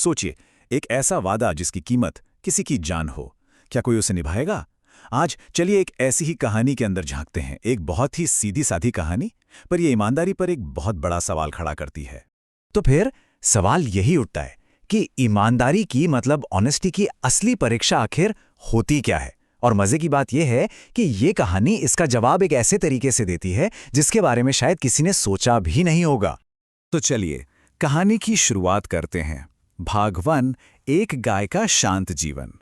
सोचिए, एक ऐसा वादा जिसकी कीमत किसी की जान हो, क्या कोई उसे निभाएगा? आज चलिए एक ऐसी ही कहानी के अंदर झांकते हैं, एक बहुत ही सीधी साधी कहानी, पर यह ईमानदारी पर एक बहुत बड़ा सवाल खड़ा करती है। तो फिर सवाल यही उठता है कि ईमानदारी की मतलब ऑनेस्टी की असली परीक्षा आखिर होती क्या है। और मजे की बात यह है कि ये कहानी इसका जवाब एक ऐसे तरीके से देती है जिसके बारे में शायद किसी ने सोचा भी नहीं होगा। तो चलिए कहानी की शुरुआत करते हैं। भाग 1, एक गाय का शांत जीवन।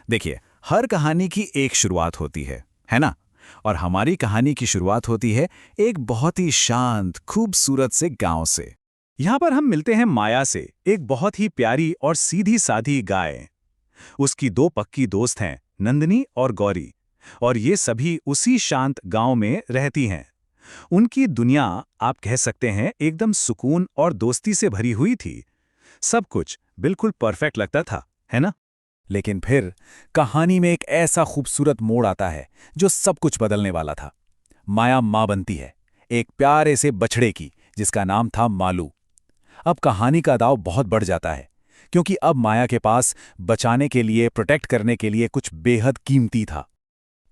देखिए, हर कहानी की एक शुरुआत होती है ना? और हमारी कहानी की शुरुआत होती है एक बहुत ही शांत, खूबसूरत से गांव से। यहां पर हम मिलते हैं माया से, एक बहुत ही प्यारी और सीधी साधी गाय। उसकी 2 पक्की दोस्त हैं, नंदिनी और गौरी, और ये सभी उसी शांत गांव में रहती हैं। उनकी दुनिया, आप कह सकते हैं, एकदम सुकून और दोस्ती से भरी हुई थी। सब कुछ बिल्कुल परफेक्ट लगता था, है ना? लेकिन फिर कहानी में एक ऐसा खूबसूरत मोड़ आता है जो सब कुछ बदलने वाला था। माया मां बनती है, एक प्यारे से बछड़े की, जिसका नाम था मालू। अब कहानी का दांव बहुत बढ़ जाता है, क्योंकि अब माया के पास बचाने के लिए, प्रोटेक्ट करने के लिए कुछ बेहद कीमती था।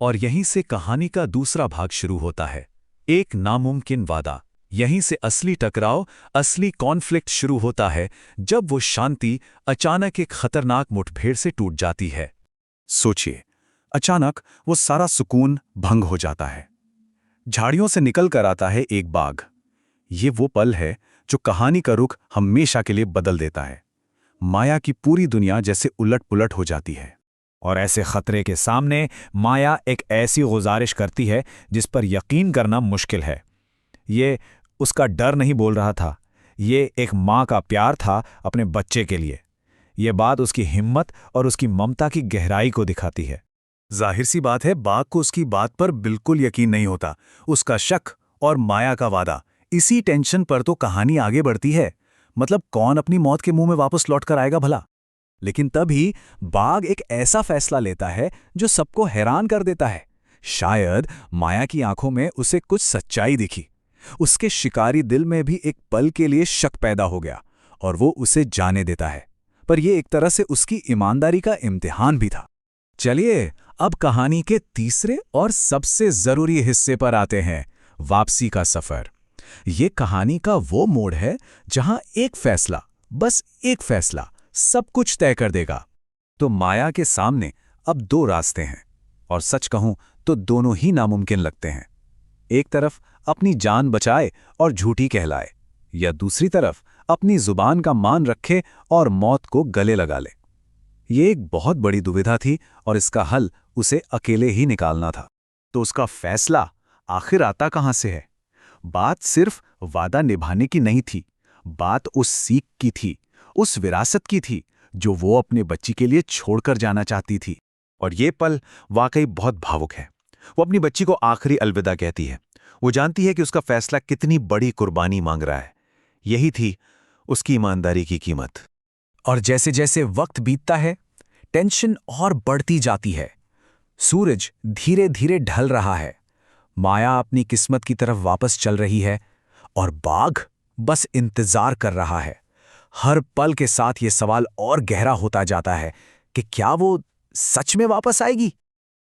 और यहीं से कहानी का दूसरा भाग शुरू होता है, एक नामुमकिन वादा। यहीं से असली टकराव, असली कॉन्फ्लिक्ट शुरू होता है, जब वो शांति अचानक एक खतरनाक मुठभेड़ से टूट जाती है। सोचिए, अचानक वो सारा सुकून भंग हो जाता है। झाड़ियों से निकल कर आता है एक बाघ। ये वो पल है जो कहानी का रुख हमेशा के लिए बदल देता है। माया की पूरी दुनिया जैसे उलट-पुलट हो जाती है। और ऐसे खतरे के सामने माया एक ऐसी गुजारिश करती है जिस पर यकीन करना मुश्किल है। ये उसका डर नहीं बोल रहा था, ये एक माँ का प्यार था अपने बच्चे के लिए। ये बात उसकी हिम्मत और उसकी ममता की गहराई को दिखाती है। जाहिर सी बात है, बाघ को उसकी बात पर बिल्कुल यकीन नहीं होता। उसका शक और माया का वादा, इसी टेंशन पर तो कहानी आगे बढ़ती है। मतलब कौन अपनी मौत के मुंह में वापस लौट कर आएगा भला? लेकिन तभी बाघ एक ऐसा फैसला लेता है जो सबको हैरान कर देता है। शायद माया की आंखों में उसे कुछ सच्चाई दिखी। उसके शिकारी दिल में भी एक पल के लिए शक पैदा हो गया और वो उसे जाने देता है। पर यह एक तरह से उसकी ईमानदारी का इम्तिहान भी था। चलिए अब कहानी के तीसरे और सबसे जरूरी हिस्से पर आते हैं, वापसी का सफर। ये कहानी का वो मोड़ है जहां एक फैसला, बस एक फैसला, सब कुछ तय कर देगा। तो माया के सामने अब 2 रास्ते हैं, और सच कहूं तो दोनों ही नामुमकिन लगते हैं। एक तरफ अपनी जान बचाए और झूठी कहलाए, या दूसरी तरफ अपनी जुबान का मान रखे और मौत को गले लगा ले। ये एक बहुत बड़ी दुविधा थी और इसका हल उसे अकेले ही निकालना था। तो उसका फैसला आखिर आता कहां से है? बात सिर्फ वादा निभाने की नहीं थी, बात उस सीख की थी, उस विरासत की थी जो वो अपने बच्ची के लिए छोड़कर जाना चाहती थी। और ये पल वाकई बहुत भावुक है। वो अपनी बच्ची को आखिरी अलविदा कहती है। वो जानती है कि उसका फैसला कितनी बड़ी कुर्बानी मांग रहा है। यही थी उसकी ईमानदारी की कीमत। और जैसे जैसे वक्त बीतता है, टेंशन और बढ़ती जाती है। सूरज धीरे धीरे ढल रहा है, माया अपनी किस्मत की तरफ वापस चल रही है, और बाघ बस इंतजार कर रहा है। हर पल के साथ ये सवाल और गहरा होता जाता है कि क्या वो सच में वापस आएगी?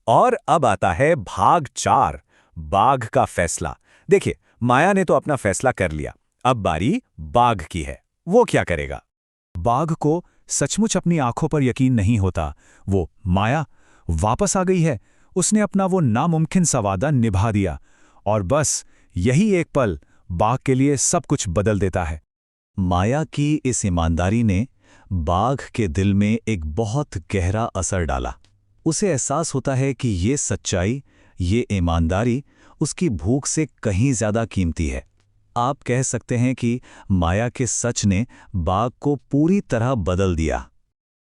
और अब आता है भाग 4, बाघ का फैसला। देखिए, माया ने तो अपना फैसला कर लिया, अब बारी बाघ की है। वो क्या करेगा? बाघ को सचमुच अपनी आंखों पर यकीन नहीं होता। वो माया वापस आ गई है, उसने अपना वो नामुमकिन सा वादा निभा दिया, और बस यही एक पल बाघ के लिए सब कुछ बदल देता है। माया की इस ईमानदारी ने बाघ के दिल में एक बहुत गहरा असर डाला। उसे एहसास होता है कि ये सच्चाई, ये ईमानदारी उसकी भूख से कहीं ज्यादा कीमती है। आप कह सकते हैं कि माया के सच ने बाघ को पूरी तरह बदल दिया।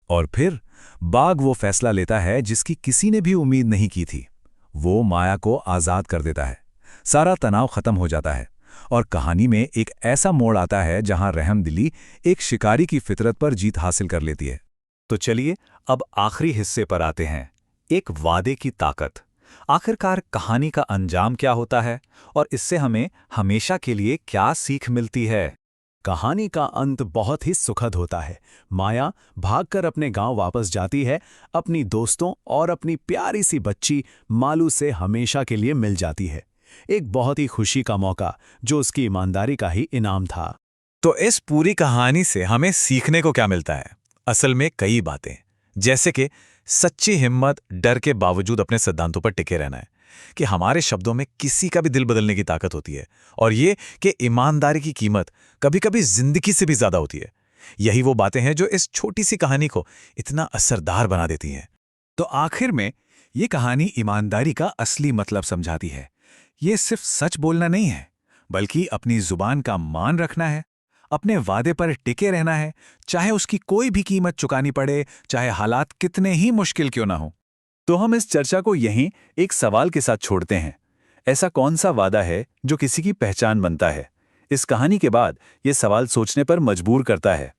और फिर बाघ वो फैसला लेता है जिसकी किसी ने भी उम्मीद नहीं की थी। वो माया को आजाद कर देता है। सारा तनाव खत्म हो जाता है और कहानी में एक ऐसा मोड़ आता है जहां रहमदिली एक शिकारी की फितरत पर जीत हासिल कर लेती है। तो चलिए अब आखिरी हिस्से पर आते हैं, एक वादे की ताकत। आखिरकार कहानी का अंजाम क्या होता है और इससे हमें हमेशा के लिए क्या सीख मिलती है? कहानी का अंत बहुत ही सुखद होता है। माया भागकर अपने गांव वापस जाती है, अपनी दोस्तों और अपनी प्यारी सी बच्ची मालू से हमेशा के लिए मिल जाती है। एक बहुत ही खुशी का मौका जो उसकी ईमानदारी का ही इनाम था। तो इस पूरी कहानी से हमें सीखने को क्या मिलता है? असल में कई बातें, जैसे कि सच्ची हिम्मत, डर के बावजूद अपने सिद्धांतों पर टिके रहना है, कि हमारे शब्दों में किसी का भी दिल बदलने की ताकत होती है, और ये कि ईमानदारी की कीमत कभी-कभी जिंदगी से भी ज्यादा होती है। यही वो बातें हैं जो इस छोटी सी कहानी को इतना असरदार बना देती हैं। तो आखिर में ये कहानी ईमानदारी का असली मतलब समझाती है। ये सिर्फ सच बोलना नहीं है, बल्कि अपनी जुबान का मान रखना है, अपने वादे पर टिके रहना है, चाहे उसकी कोई भी कीमत चुकानी पड़े, चाहे हालात कितने ही मुश्किल क्यों ना हो। तो हम इस चर्चा को यहीं एक सवाल के साथ छोड़ते हैं। ऐसा कौन सा वादा है जो किसी की पहचान बनता है? इस कहानी के बाद ये सवाल सोचने पर मजबूर करता है।